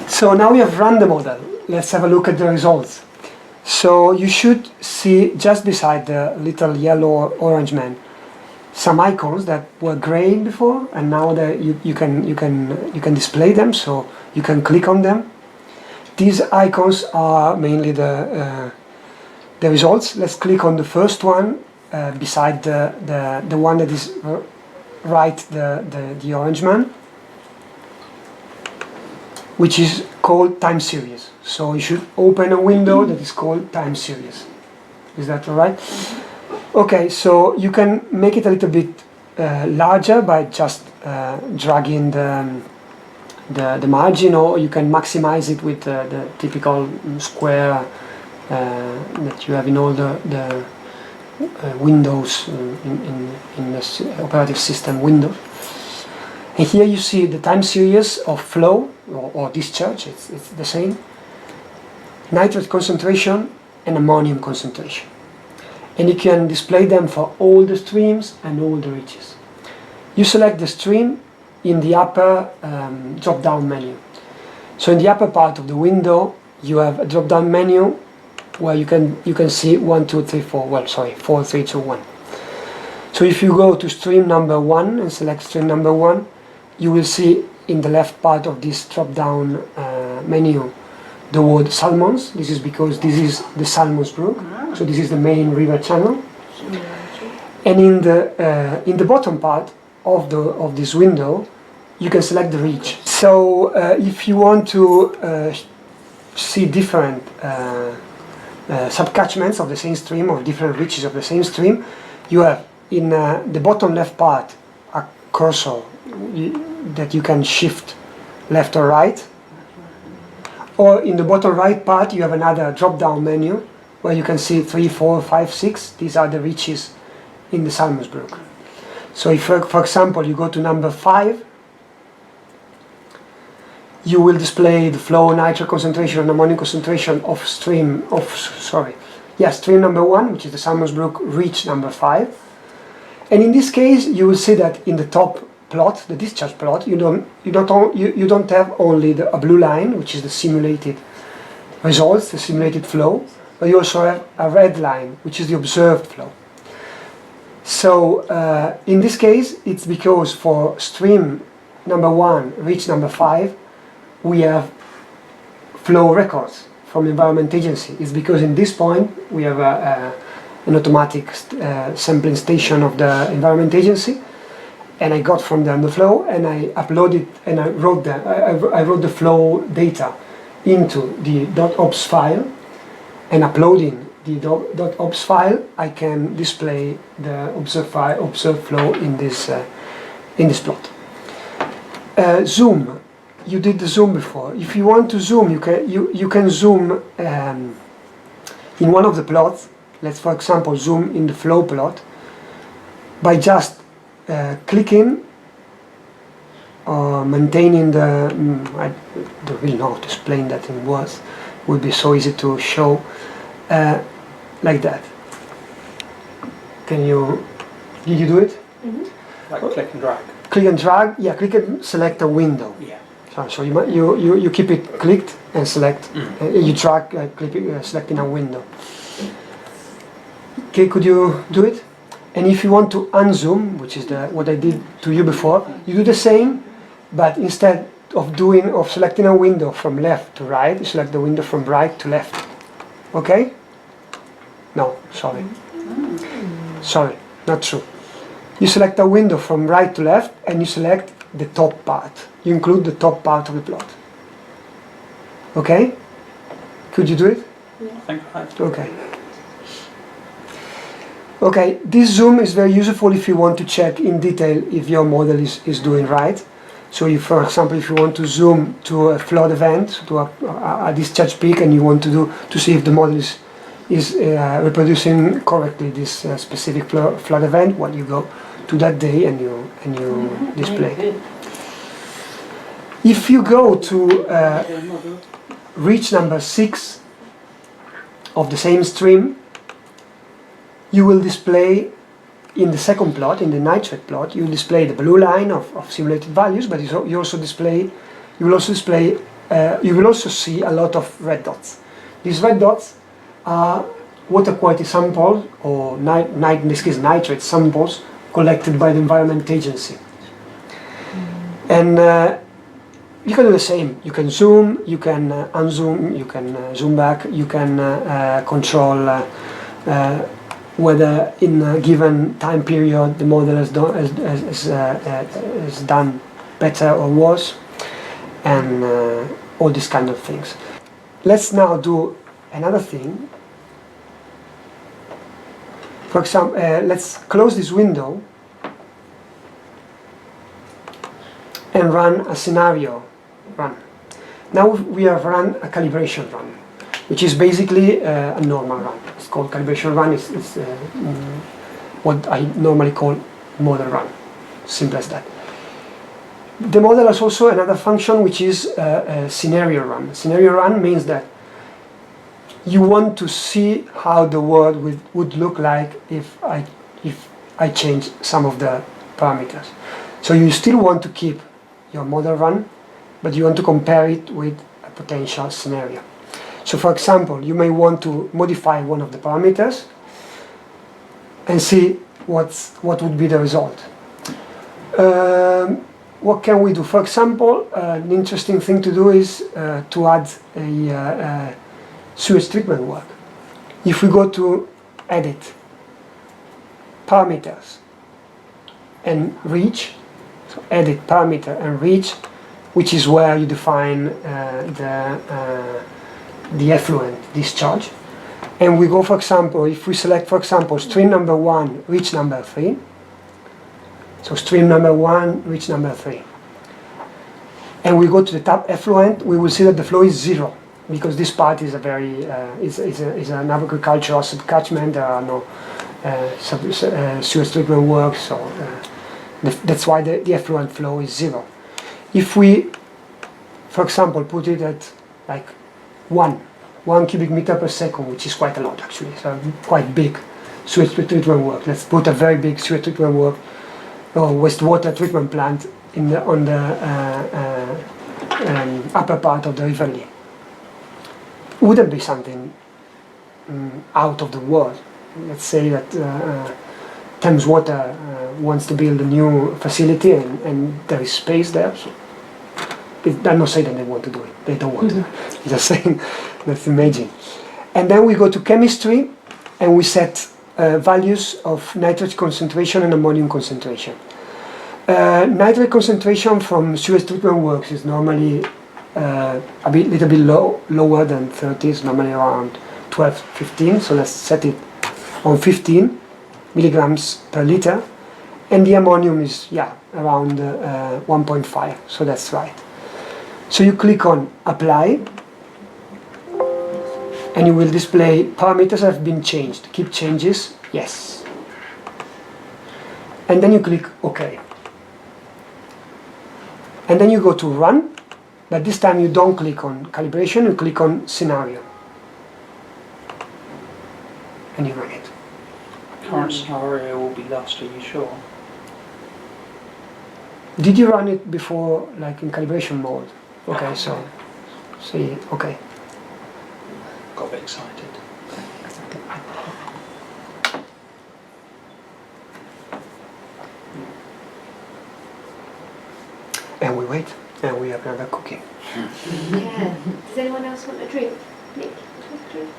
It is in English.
So now we have run the model. Let's have a look at the results. So you should see just beside the little yellow or orange man some icons that were gray before, and now you can display them, so you can click on them. These icons are mainly the results. Let's click on the first one beside the one that is right, the orange man, which is called time series. So you should open a window that is called time series. Is that all right? Okay, so you can make it a little bit larger by just dragging the margin, or you can maximize it with the typical square that you have in all the Windows in the operative system Windows. And here you see the time series of flow or discharge, it's the same, nitrate concentration and ammonium concentration. And you can display them for all the streams and all the reaches. You select the stream in the upper drop-down menu. So in the upper part of the window you have a drop-down menu where you can see 1, 2, 3, 4, well sorry, 4, 3, 2, 1. So if you go to stream number 1 and select stream number 1, you will see in the left part of this drop-down menu the word salmons. This is because this is the Salmons Brook, so this is the main river channel. And in the bottom part of this window, you can select the reach. So if you want to see different subcatchments of the same stream, or different reaches of the same stream, you have in the bottom left part a cursor that you can shift left or right, or in the bottom right part you have another drop-down menu where you can see 3, 4, 5, 6. These are the reaches in the Salmons Brook. So if, for example, you go to number 5, you will display the flow, nitrate concentration and ammonium concentration of stream number 1, which is the Salmons Brook reach number 5. And in this case, you will see that in the top plot, the discharge plot, you don't have only a blue line, which is the simulated results, the simulated flow, but you also have a red line, which is the observed flow. So in this case, it's because for stream number 1, reach number 5, we have flow records from the Environment Agency. It's because in this point we have an automatic sampling station of the Environment Agency, and I got from them the flow, and I uploaded and I wrote the flow data into the .ops file, and uploading the .ops file, I can display the observed flow in this plot. Zoom. You did the zoom before. If you want to zoom, you can zoom in one of the plots. Let's, for example, zoom in the flow plot by just clicking or maintaining the. I don't really know how to explain that in words. It would be so easy to show like that. Did you do it? Mm-hmm. Like click and drag. Click and drag. Yeah, click and select a window. Yeah. So you keep it clicked and select. You drag selecting a window. Okay, could you do it? And if you want to unzoom, which is what I did to you before, you do the same, but instead of selecting a window from left to right, you select the window from right to left. Okay? No, sorry. Sorry, not true. You select a window from right to left, and you select the top part. You include the top part of the plot. Okay? Could you do it? Yeah. I think I have. Okay. Okay, this zoom is very useful if you want to check in detail if your model is doing right. So if, for example, if you want to zoom to a flood event, to a discharge peak, and you want to see if the model is reproducing correctly this specific flood event, well, you go to that day and you display. If you go to reach number 6 of the same stream, you will display in the second plot, in the nitrate plot, you will display the blue line of simulated values, but you will also display you will also see a lot of red dots. These red dots are water quality samples, or in this case nitrate samples, collected by the Environment Agency. And you can do the same. You can zoom, you can unzoom, you can zoom back, you can control whether in a given time period the model has done better or worse, and all these kind of things. Let's now do another thing. For example, let's close this window and run a scenario run. Now we have run a calibration run, which is basically a normal run. It's called calibration run. It's what I normally call model run. Simple as that. The model has also another function, which is a scenario run. Scenario run means that you want to see how the world would look like if I change some of the parameters. So you still want to keep your model run, but you want to compare it with a potential scenario. So for example, you may want to modify one of the parameters and see what would be the result. What can we do? For example, an interesting thing to do is to add a sewage treatment work. If we go to edit, parameters, and reach, so edit parameter and reach, which is where you define the effluent discharge. And we go, for example, if we select, for example, stream number 1, reach number 3. So stream number 1, reach number 3. And we go to the tab effluent, we will see that the flow is 0, because this part is a very is an agricultural subcatchment. There are no sewage treatment works, so that's why the effluent flow is 0. If we, for example, put it at like 1 cubic meter per second, which is quite a lot actually, so quite big sewage treatment work. Let's put a very big sewage treatment work or wastewater treatment plant on the upper part of the River Lee. Wouldn't be something out of the world. Let's say that Thames Water wants to build a new facility and there is space there. So I'm not saying that they want to do it. They don't want to. Just saying, let's imagine. And then we go to chemistry and we set values of nitrate concentration and ammonium concentration. Nitrate concentration from sewage treatment works is normally little bit lower than 30, it's normally around 12, 15, so let's set it on 15 milligrams per liter, and the ammonium is around 1.5, so that's right. So you click on apply, and you will display parameters have been changed. Keep changes, yes. And then you click OK. And then you go to run. But this time you don't click on calibration, you click on scenario. And you run it. Current scenario will be lost, are you sure? Did you run it before, like in calibration mode? Okay, so, see, okay. Got a bit excited. And we wait, and we have another cooking. Yeah. Does anyone else want a drink? Nick, do you want a drink?